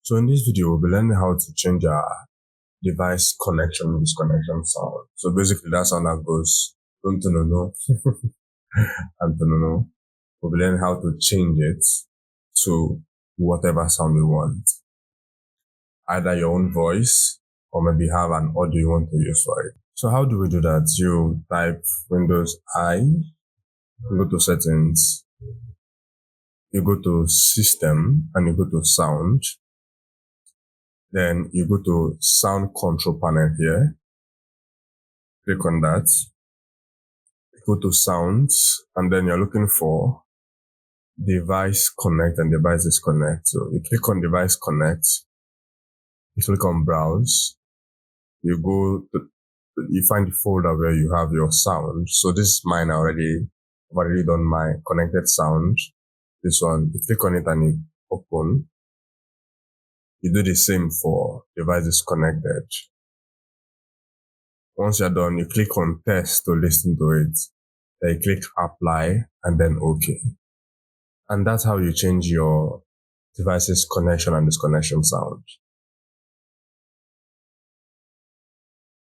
So in this video, we'll be learning how to change our device connection and disconnection sound. So basically that sound that goes don't know and no. We'll be learning how to change it to whatever sound we want. Either your own voice or maybe have an audio you want to use for it. So how do we do that? You type Windows I, you go to settings, you go to system and you go to sound. Then you go to sound control panel here. Click on that. Go to sounds and then you're looking for device connect and device disconnect. So you click on device connect. You click on browse. You find the folder where you have your sound. So this is mine already. I've already done my connected sound. This one, you click on it and you open. You do the same for devices connected. Once you're done, you click on test to listen to it. Then you click apply and then OK. And that's how you change your device's connection and disconnection sound.